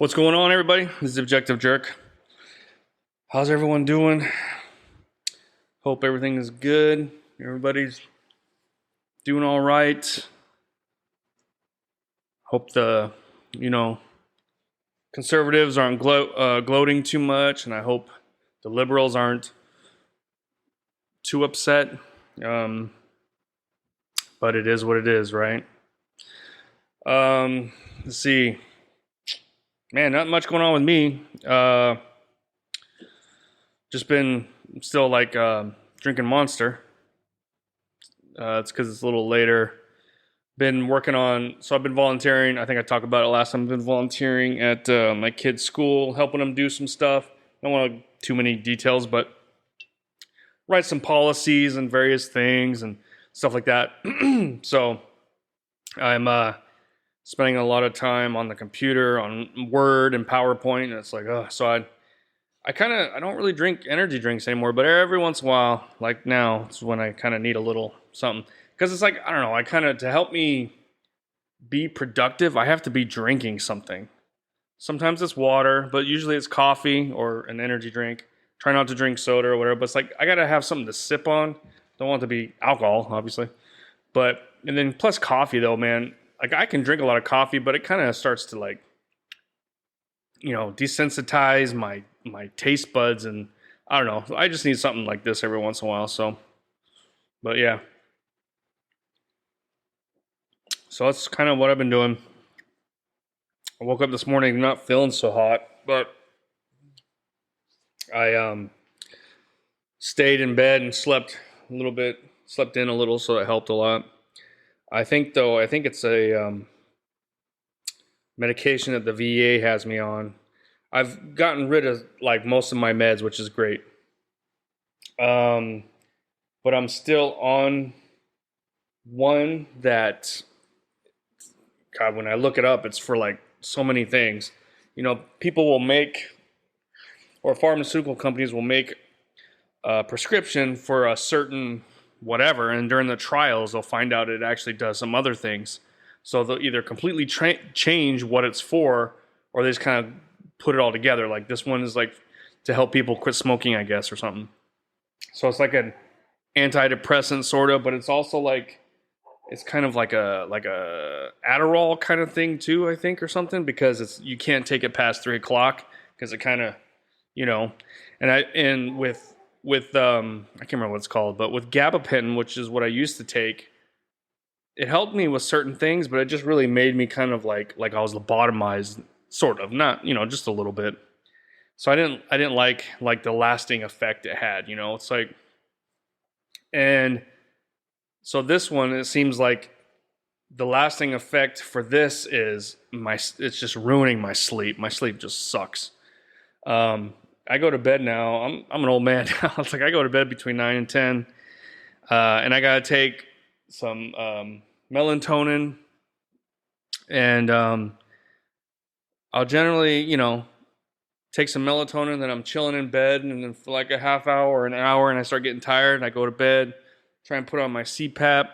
What's going on, everybody? This is Objective Jerk. How's everyone doing? Hope everything is good. Everybody's doing all right. Hope the, conservatives aren't gloating too much, and I hope the liberals aren't too upset. But it is what it is, right? Let's see. Man, not much going on with me. Just been still drinking Monster. It's because it's a little later. Been working on, so I've been volunteering. I think I talked about it last time. I've been volunteering at my kid's school, helping them do some stuff. I don't want too many details, but write some policies and various things and stuff like that. So I'm spending a lot of time on the computer, on Word and PowerPoint, and it's like, so I don't really drink energy drinks anymore, but every once in a while, like now, it's when I kind of need a little something. Because it's like, I don't know, to help me be productive, I have to be drinking something. Sometimes it's water, but usually it's coffee or an energy drink. Try not to drink soda or whatever, but it's like, I gotta have something to sip on. Don't want it to be alcohol, obviously. And then plus coffee though, man. Like I can drink a lot of coffee, but it kind of starts to desensitize my taste buds, and I don't know. I just need something like this every once in a while. So, but yeah. So that's kind of what I've been doing. I woke up this morning not feeling so hot, but I stayed in bed and slept a little bit, slept in a little, so it helped a lot. I think it's a medication that the VA has me on. I've gotten rid of most of my meds, which is great. But I'm still on one that, God, when I look it up, it's for so many things. People will make, or pharmaceutical companies will make a prescription for a certain whatever, and during the trials they'll find out it actually does some other things. So they'll either completely change what it's for, or they just kind of put it all together. Like this one is to help people quit smoking, I guess, or something. So it's like an antidepressant sort of, but it's also it's kind of like a Adderall kind of thing too, I think, or something, because you can't take it past 3:00 because it kind of, and with I can't remember what it's called, but with gabapentin, which is what I used to take, it helped me with certain things, but it just really made me kind of like I was lobotomized, sort of, not, just a little bit. So I didn't like the lasting effect it had, it's like, and so this one, it seems like the lasting effect for this is it's just ruining my sleep. My sleep just sucks. I go to bed now. I'm an old man now. It's like I go to bed between 9 and 10. And I got to take some melatonin. And I'll generally, take some melatonin. Then I'm chilling in bed. And then for a half hour or an hour, and I start getting tired. And I go to bed, try and put on my CPAP.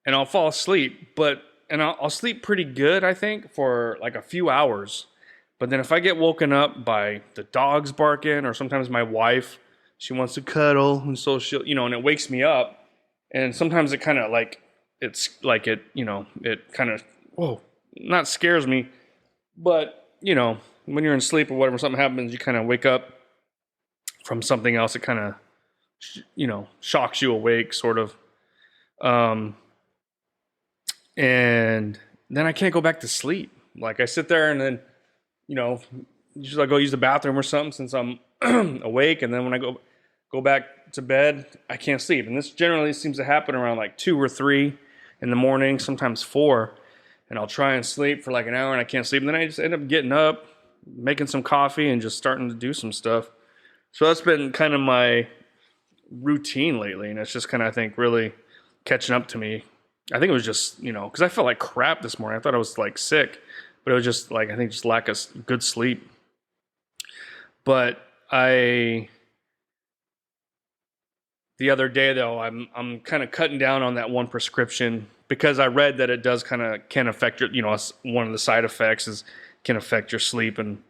And I'll fall asleep. And I'll sleep pretty good, I think, for a few hours. But then if I get woken up by the dogs barking, or sometimes my wife, she wants to cuddle, and so she'll, and it wakes me up. And sometimes it kind of it kind of, not scares me, but, when you're in sleep or whatever, something happens, you kind of wake up from something else. It kind of, shocks you awake, sort of. And then I can't go back to sleep. I sit there and then, usually I go use the bathroom or something since I'm awake, and then when I go back to bed, I can't sleep. And this generally seems to happen around 2 or 3 in the morning, sometimes 4. And I'll try and sleep for an hour and I can't sleep. And then I just end up getting up, making some coffee, and just starting to do some stuff. So that's been kind of my routine lately, and it's just kind of, I think, really catching up to me. I think it was just, because I felt like crap this morning. I thought I was sick. But it was just I think just lack of good sleep. But the other day though, I'm kind of cutting down on that one prescription because I read that it does can affect your, one of the side effects is can affect your sleep. And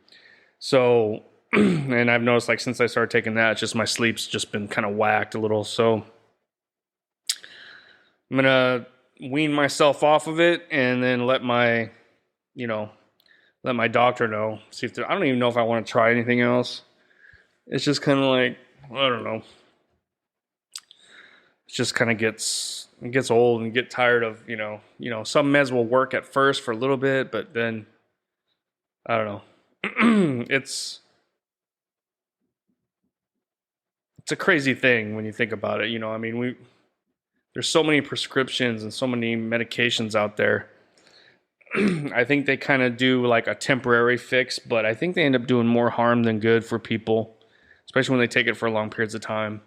so, and I've noticed like since I started taking that, it's just my sleep's just been kind of whacked a little. So I'm gonna wean myself off of it and then let my, you know, let my doctor know. See if I don't even know if I want to try anything else. It's just kind of like, I don't know. It just kind of gets old and get tired of, some meds will work at first for a little bit, but then I don't know. it's a crazy thing when you think about it. I mean, there's so many prescriptions and so many medications out there. I think they kind of do like a temporary fix, but I think they end up doing more harm than good for people, especially when they take it for long periods of time.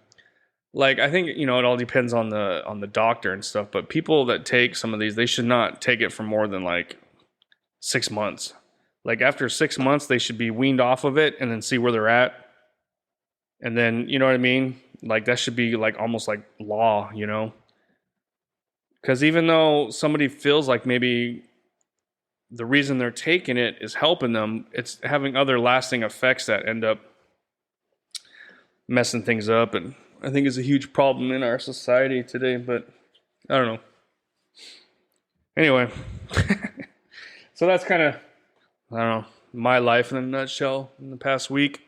Like, I think, it all depends on the doctor and stuff, but people that take some of these, they should not take it for more than like 6 months. Like after 6 months, they should be weaned off of it and then see where they're at. And then, you know what I mean? Like that should be like almost like law, Because even though somebody feels like maybe the reason they're taking it is helping them, it's having other lasting effects that end up messing things up. And I think it's a huge problem in our society today, but I don't know. Anyway, so that's kind of, I don't know, my life in a nutshell in the past week.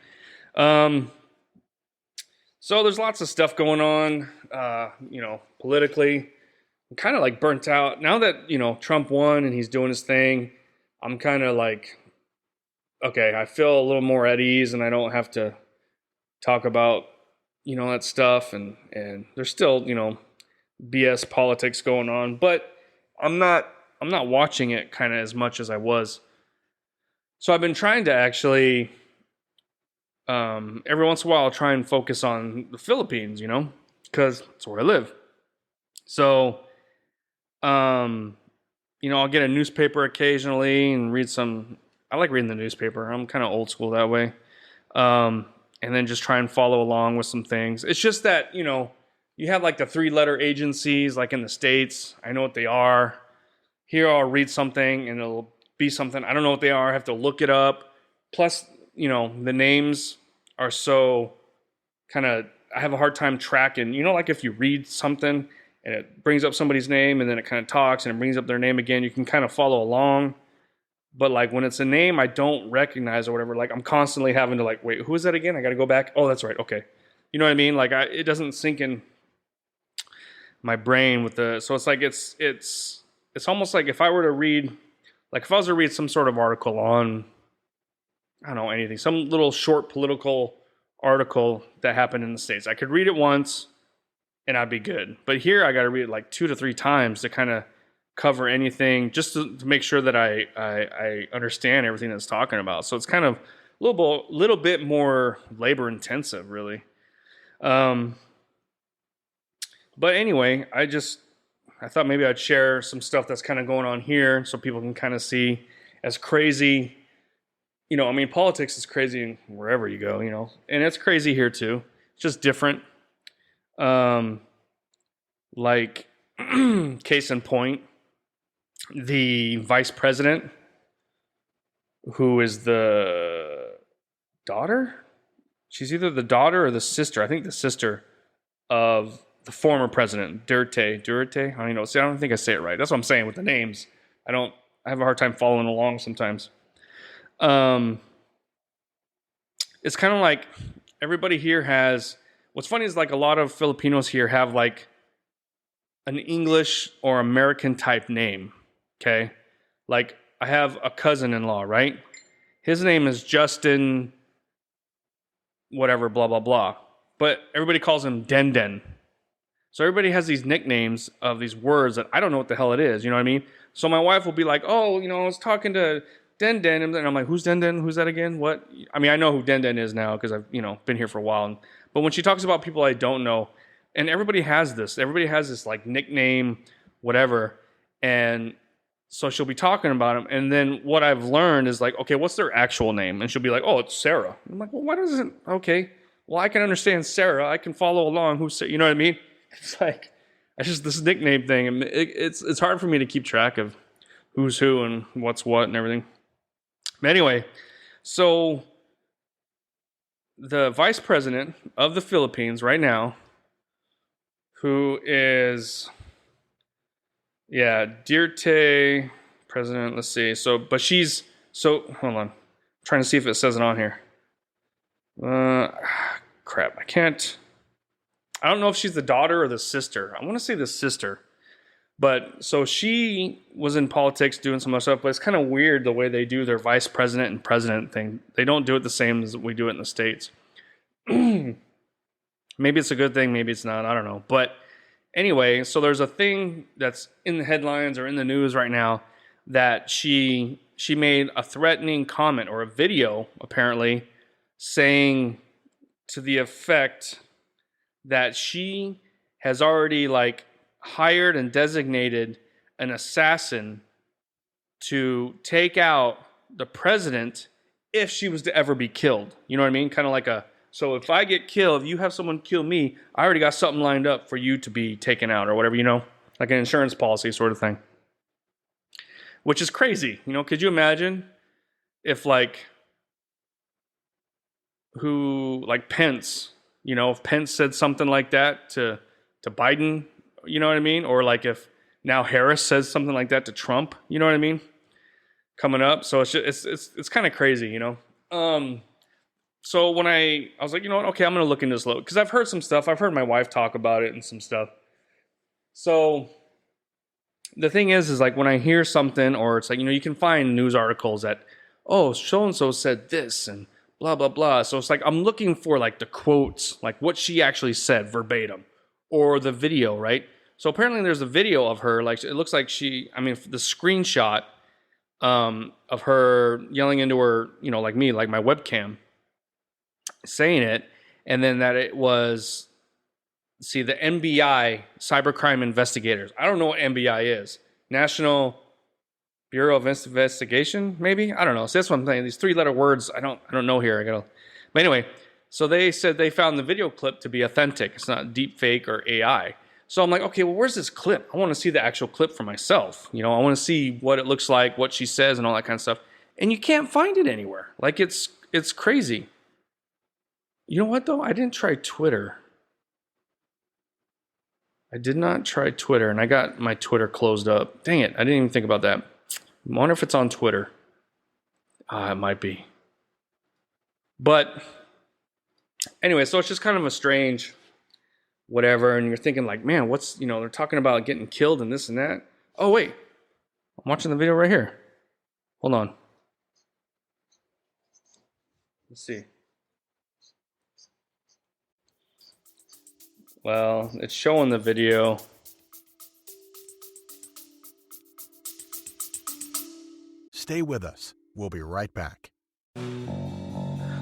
So there's lots of stuff going on, politically. I'm kind of like burnt out. Now that, Trump won and he's doing his thing, I'm kind of like, okay, I feel a little more at ease and I don't have to talk about, that stuff. And there's still, BS politics going on, but I'm not watching it kind of as much as I was. So I've been trying to actually, every once in a while, I'll try and focus on the Philippines, because it's where I live. So, I'll get a newspaper occasionally and read some. I like reading the newspaper. I'm kind of old school that way. And then just try and follow along with some things. It's just that, you have like the 3-letter agencies like in the States. I know what they are. Here I'll read something and it'll be something. I don't know what they are. I have to look it up. Plus, the names are so kind of, I have a hard time tracking. Like if you read something and it brings up somebody's name and then it kind of talks and it brings up their name again, you can kind of follow along. But like when it's a name I don't recognize or whatever, like I'm constantly having to like, wait, who is that again? I got to go back. Oh, that's right. Okay. You know what I mean? Like it doesn't sink in my brain with so it's like, it's almost like if I were to read, like if I was to read some sort of article on, I don't know, anything, some little short political article that happened in the States, I could read it once and I'd be good. But here I got to read it like 2 to 3 times to kind of cover anything, just to make sure that I understand everything that's talking about. So it's kind of a little bit more labor intensive, really. But anyway, I thought maybe I'd share some stuff that's kind of going on here so people can kind of see as crazy. I mean, politics is crazy wherever you go, and it's crazy here too. It's just different. Like case in point, the vice president, who is the daughter? She's either the daughter or the sister. I think the sister of the former president, Duterte. I don't know. See, I don't think I say it right. That's what I'm saying with the names. I have a hard time following along sometimes. It's kind of like everybody here has, what's funny is like a lot of Filipinos here have like an English or American type name. Okay. Like I have a cousin-in-law, right? His name is Justin, whatever, blah, blah, blah. But everybody calls him Den Den. So everybody has these nicknames of these words that I don't know what the hell it is. You know what I mean? So my wife will be like, oh, I was talking to Den Den. And I'm like, who's Den Den? Who's that again? What? I mean, I know who Den Den is now because I've, been here for a while. But when she talks about people I don't know, and everybody has this like nickname, whatever. And so she'll be talking about them. And then what I've learned is like, okay, what's their actual name? And she'll be like, oh, it's Sarah. I'm like, well, why doesn't, okay. Well, I can understand Sarah. I can follow along. Who's, you know what I mean? It's like, it's just this nickname thing. And it's hard for me to keep track of who's who and what's what and everything. But anyway, so the vice president of the Philippines right now, who is, yeah, Dirte president. Let's see. So, but she's, so hold on. I'm trying to see if it says it on here. Crap. I don't know if she's the daughter or the sister. I want to say the sister. But so she was in politics doing some other stuff, but it's kind of weird the way they do their vice president and president thing. They don't do it the same as we do it in the States. Maybe it's a good thing, maybe it's not. I don't know. But anyway, so there's a thing that's in the headlines or in the news right now that she made a threatening comment or a video, apparently, saying to the effect that she has already like hired and designated an assassin to take out the president if she was to ever be killed. You know what I mean? Kind of like so if I get killed, if you have someone kill me, I already got something lined up for you to be taken out or whatever, you know? Like an insurance policy sort of thing. Which is crazy. You know, could you imagine if like Pence, you know, if Pence said something like that to Biden, you know what I mean? Or like if now Harris says something like that to Trump, you know what I mean? Coming up. So it's kind of crazy, you know? So when I was like, you know what? Okay, I'm going to look into this a little. Because I've heard some stuff. I've heard my wife talk about it and some stuff. So the thing is like when I hear something or it's like, you know, you can find news articles that, oh, so-and-so said this and blah, blah, blah. So it's like I'm looking for like the quotes, like what she actually said verbatim or the video, right? So apparently there's a video of her, like it looks like the screenshot of her yelling into her, you know, like me, like my webcam, saying it, and then that it was, the NBI, cybercrime investigators. I don't know what NBI is. National Bureau of Investigation, maybe? I don't know. So that's what I'm saying. These 3-letter words, I don't know here. But anyway, so they said they found the video clip to be authentic. It's not deep fake or AI. So I'm like, okay, well, where's this clip? I want to see the actual clip for myself. You know, I want to see what it looks like, what she says, and all that kind of stuff. And you can't find it anywhere. Like, it's crazy. You know what, though? I didn't try Twitter. I did not try Twitter, and I got my Twitter closed up. Dang it, I didn't even think about that. I wonder if it's on Twitter. It might be. But anyway, so it's just kind of a strange whatever, and you're thinking like, man, what's, you know, they're talking about getting killed and this and that. Oh, wait. I'm watching the video right here. Hold on. Let's see. Well, it's showing the video. Stay with us. We'll be right back.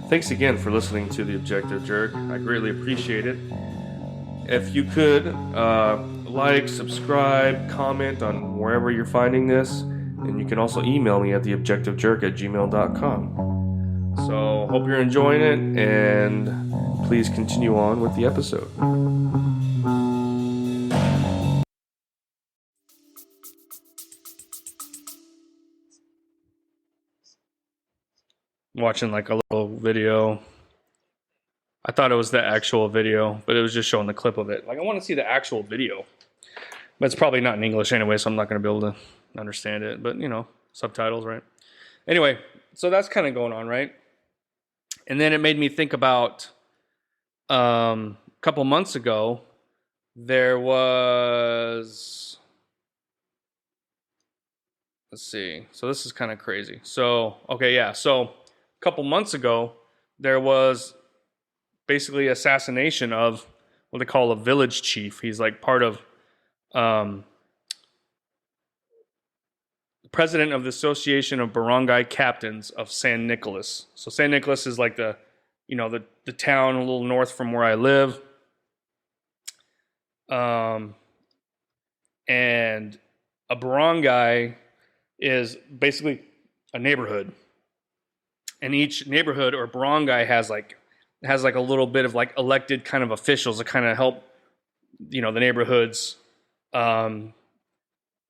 Thanks again for listening to The Objective Jerk. I greatly appreciate it. If you could like, subscribe, comment on wherever you're finding this, and you can also email me at theobjectivejerk@gmail.com. So hope you're enjoying it, and please continue on with the episode. Watching like a little video. I thought it was the actual video, but it was just showing the clip of it. Like, I want to see the actual video. But it's probably not in English anyway, so I'm not going to be able to understand it. But, you know, subtitles, right? Anyway, so that's kind of going on, right? And then it made me think about a couple months ago, there was... Let's see. So this is kind of crazy. So, okay, yeah. So a couple months ago, there was basically assassination of what they call a village chief. He's like part of the president of the Association of Barangay Captains of San Nicolas. So San Nicolas is like the town a little north from where I live. And a barangay is basically a neighborhood. And each neighborhood or barangay has like a little bit of like elected kind of officials that kind of help, you know, the neighborhoods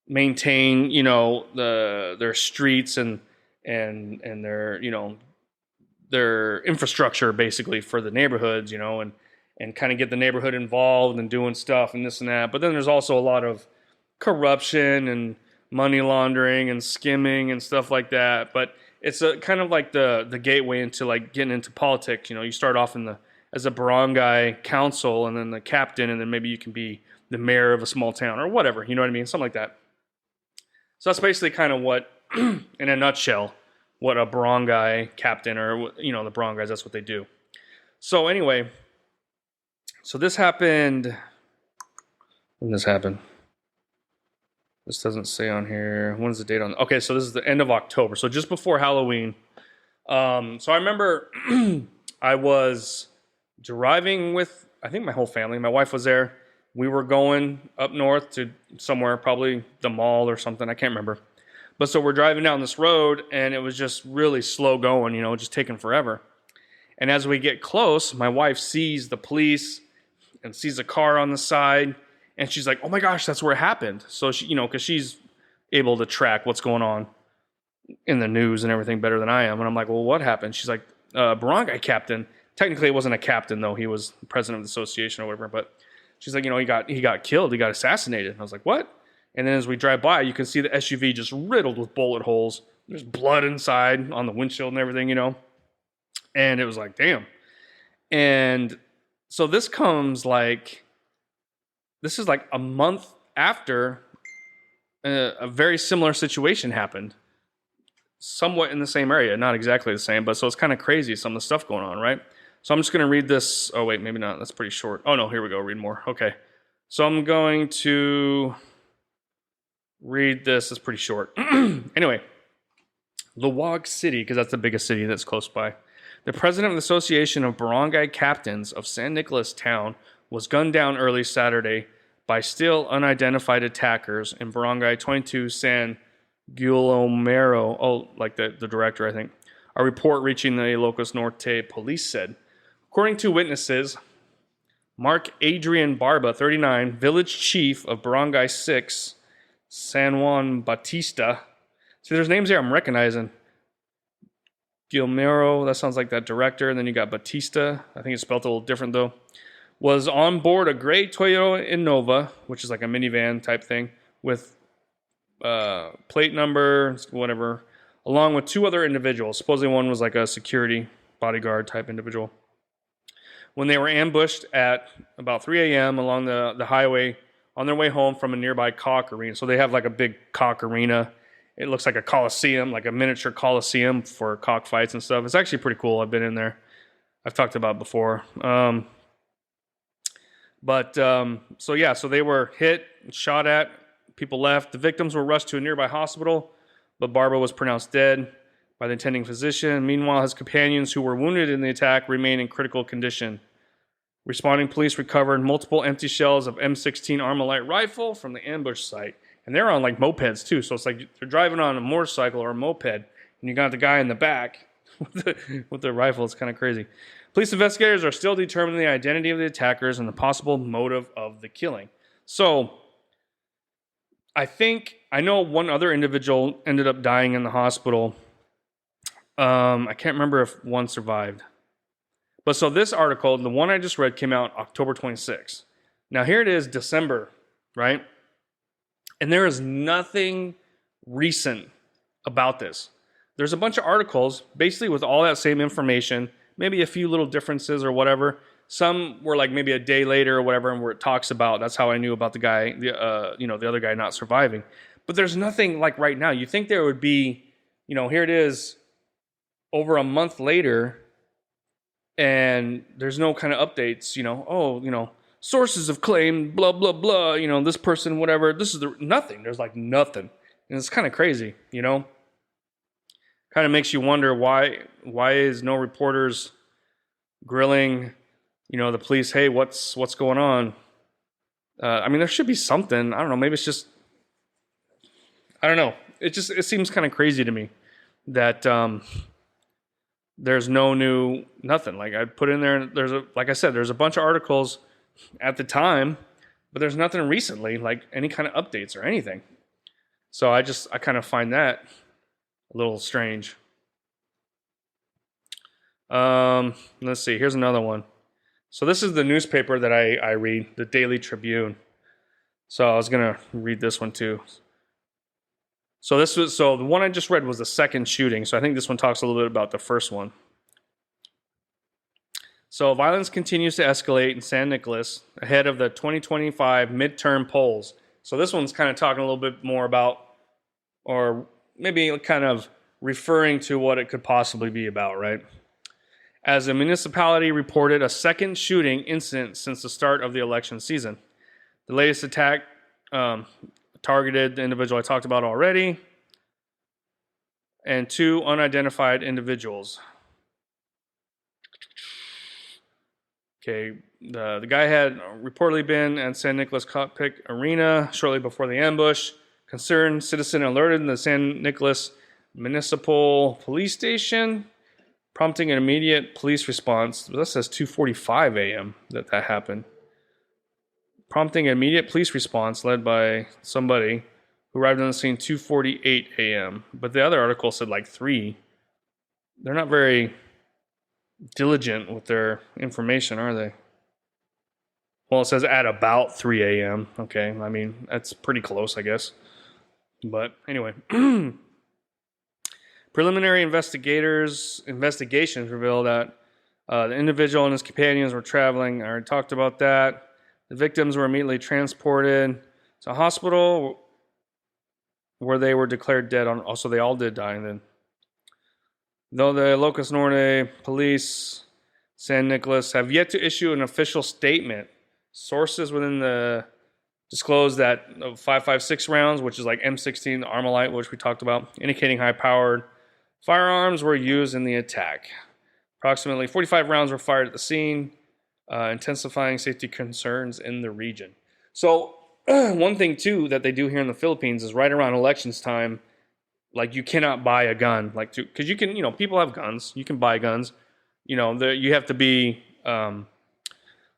maintain, you know, their streets and and their, their infrastructure basically for the neighborhoods, and kind of get the neighborhood involved and doing stuff and this and that. But then there's also a lot of corruption and money laundering and skimming and stuff like that. But it's a kind of like the gateway into like getting into politics. You start off as a barangay council, and then the captain, and then maybe you can be the mayor of a small town or whatever. You know what I mean? Something like that. So that's basically kind of what, in a nutshell, what a barangay captain, or the barangays, that's what they do. So anyway, so this happened. When this happened? This doesn't say on here. When is the date on? Okay, so this is the end of October. So just before Halloween. So I remember I was driving with, I think, my whole family. My wife was there. We were going up north to somewhere, probably the mall or something. I can't remember. But so we're driving down this road, and it was just really slow going, just taking forever. And as we get close, my wife sees the police and sees a car on the side. And she's like, oh my gosh, that's where it happened. So she, because she's able to track what's going on in the news and everything better than I am. And I'm like, well, what happened? She's like, barangay captain. Technically, it wasn't a captain, though. He was the president of the association or whatever. But she's like, he got killed. He got assassinated. And I was like, what? And then as we drive by, you can see the SUV just riddled with bullet holes. There's blood inside on the windshield and everything, And it was like, damn. And so this is like a month after a very similar situation happened. Somewhat in the same area. Not exactly the same, but so it's kind of crazy, some of the stuff going on, right? So I'm just going to read this. Oh, wait, maybe not. That's pretty short. Oh, no, here we go. Read more. Okay. So I'm going to read this. It's pretty short. Anyway, Lawag City, because that's the biggest city that's close by. The president of the Association of Barangay Captains of San Nicolas Town was gunned down early Saturday by still unidentified attackers in Barangay 22 San Guilomero. Oh, like the director, I think. A report reaching the Ilocos Norte police said. According to witnesses, Mark Adrian Barba, 39, village chief of Barangay 6, San Juan Batista. See, there's names here I'm recognizing. Guilomero, that sounds like that director. And then you got Batista. I think it's spelled a little different, though. Was on board a gray Toyota Innova, which is like a minivan type thing, with plate number, whatever, along with two other individuals. Supposedly one was like a security bodyguard type individual. When they were ambushed at about 3 a.m. along the highway on their way home from a nearby cock arena. So they have like a big cock arena. It looks like a coliseum, like a miniature coliseum for cockfights and stuff. It's actually pretty cool. I've been in there. I've talked about it before. So they were hit, shot at, people left. The victims were rushed to a nearby hospital, but Barba was pronounced dead by the attending physician. Meanwhile, his companions who were wounded in the attack remain in critical condition. Responding police recovered multiple empty shells of M16 Armalite rifle from the ambush site. And they're on like mopeds too, so it's like they're driving on a motorcycle or a moped, and you got the guy in the back with the rifle. It's kind of crazy. Police investigators are still determining the identity of the attackers and the possible motive of the killing. So, I know one other individual ended up dying in the hospital. I can't remember if one survived. But so this article, the one I just read, came out October 26th. Now here it is, December, right? And there is nothing recent about this. There's a bunch of articles, basically with all that same information, maybe a few little differences or whatever. Some were like maybe a day later or whatever, and where it talks about, that's how I knew about the guy, the other guy not surviving. But there's nothing like right now. You think there would be, here it is, over a month later, and there's no kind of updates, sources have claimed, blah, blah, blah, this person, whatever. This is nothing. There's like nothing. And it's kind of crazy, Kind of makes you wonder why is no reporters grilling, the police, hey, what's going on? There should be something. I don't know. Maybe it's just, I don't know. It seems kind of crazy to me that there's no new nothing. Like I put in there, like I said, there's a bunch of articles at the time, but there's nothing recently, like any kind of updates or anything. So I kind of find that A little strange. Let's see. Here's another one. So this is the newspaper that I read, the Daily Tribune. So I was gonna read this one too. So the one I just read was the second shooting. So I think this one talks a little bit about the first one. So violence continues to escalate in San Nicolas ahead of the 2025 midterm polls. So this one's kind of talking a little bit more about, or maybe kind of referring to what it could possibly be about, right? As the municipality reported a second shooting incident since the start of the election season. The latest attack targeted the individual I talked about already, and 2 unidentified individuals. Okay, the guy had reportedly been at San Nicolas Cockpit Arena shortly before the ambush. Concerned citizen alerted the San Nicolas Municipal Police Station, prompting an immediate police response. That says 2:45 a.m. that happened. Prompting an immediate police response led by somebody who arrived on the scene 2:48 a.m. But the other article said like 3. They're not very diligent with their information, are they? Well, it says at about 3 a.m. Okay, I mean, that's pretty close, I guess. But anyway, preliminary investigations reveal that the individual and his companions were traveling. I already talked about that. The victims were immediately transported to a hospital where they were declared dead. Also, they all did die then. Though the Locus Norte police, San Nicolas, have yet to issue an official statement, sources within the disclosed that 5.56 rounds, which is like M16 Armalite, which we talked about, indicating high-powered firearms were used in the attack. Approximately 45 rounds were fired at the scene, intensifying safety concerns in the region. So one thing, too, that they do here in the Philippines is right around elections time, like you cannot buy a gun, like because you can, people have guns, you can buy guns, you have to be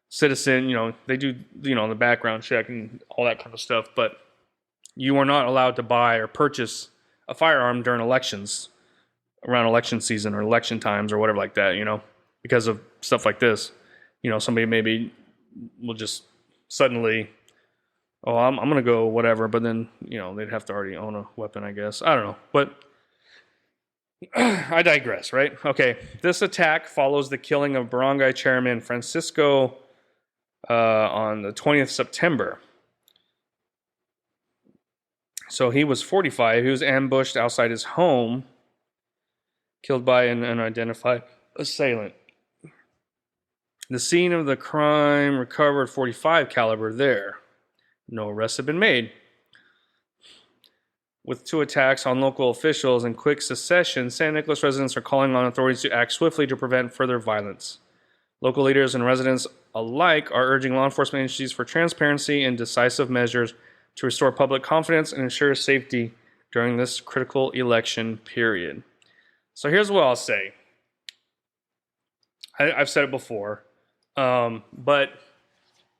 citizen, they do, the background check and all that kind of stuff, but you are not allowed to buy or purchase a firearm during elections, around election season or election times or whatever like that, because of stuff like this. Somebody maybe will just suddenly, I'm going to go whatever, but then, they'd have to already own a weapon, I guess. I don't know, but I digress, right? Okay, this attack follows the killing of barangay chairman Francisco on the 20th September. So he was 45. He was ambushed outside his home, killed by an unidentified assailant. The scene of the crime recovered .45 caliber there. No arrests have been made. With 2 attacks on local officials in quick succession, San Nicolas residents are calling on authorities to act swiftly to prevent further violence. Local leaders and residents alike are urging law enforcement agencies for transparency and decisive measures to restore public confidence and ensure safety during this critical election period. So here's what I'll say. I've said it before, but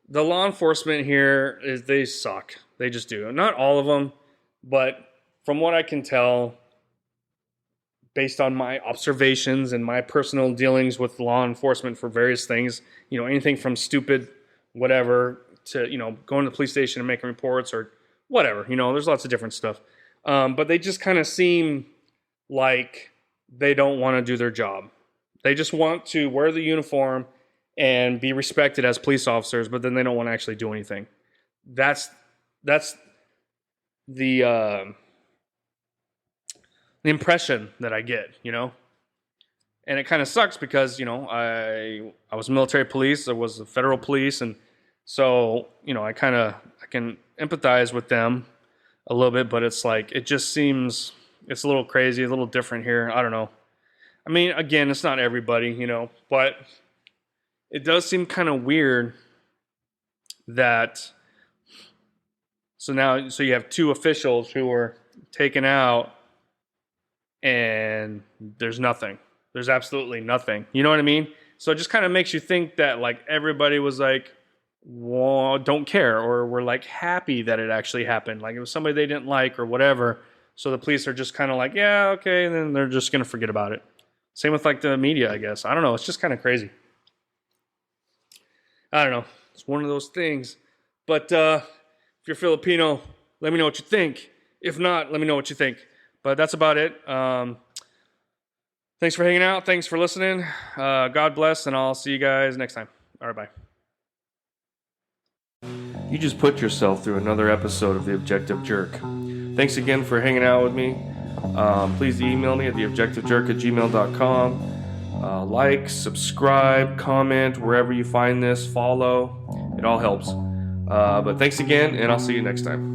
the law enforcement here they suck. They just do. Not all of them, but from what I can tell, based on my observations and my personal dealings with law enforcement for various things, anything from stupid whatever to, going to the police station and making reports or whatever, there's lots of different stuff. But they just kind of seem like they don't want to do their job. They just want to wear the uniform and be respected as police officers, but then they don't want to actually do anything. That's the impression that I get, and it kind of sucks because, I was military police, I was the federal police, and so, I can empathize with them a little bit, but it's like, it just seems, it's a little crazy, a little different here. I don't know. I mean, again, it's not everybody, but it does seem kind of weird that, so you have 2 officials who were taken out and there's nothing. There's absolutely nothing. You know what I mean? So it just kind of makes you think that like everybody was like, well, don't care, or were like happy that it actually happened. Like it was somebody they didn't like or whatever. So the police are just kind of like, yeah, okay, and then they're just going to forget about it. Same with like the media, I guess. I don't know. It's just kind of crazy. I don't know. It's one of those things. But if you're Filipino, let me know what you think. If not, let me know what you think. But that's about it. Thanks for hanging out. Thanks for listening. God bless, and I'll see you guys next time. All right, bye. You just put yourself through another episode of The Objective Jerk. Thanks again for hanging out with me. Please email me at theobjectivejerk@gmail.com. Like, subscribe, comment, wherever you find this, follow. It all helps. But thanks again, and I'll see you next time.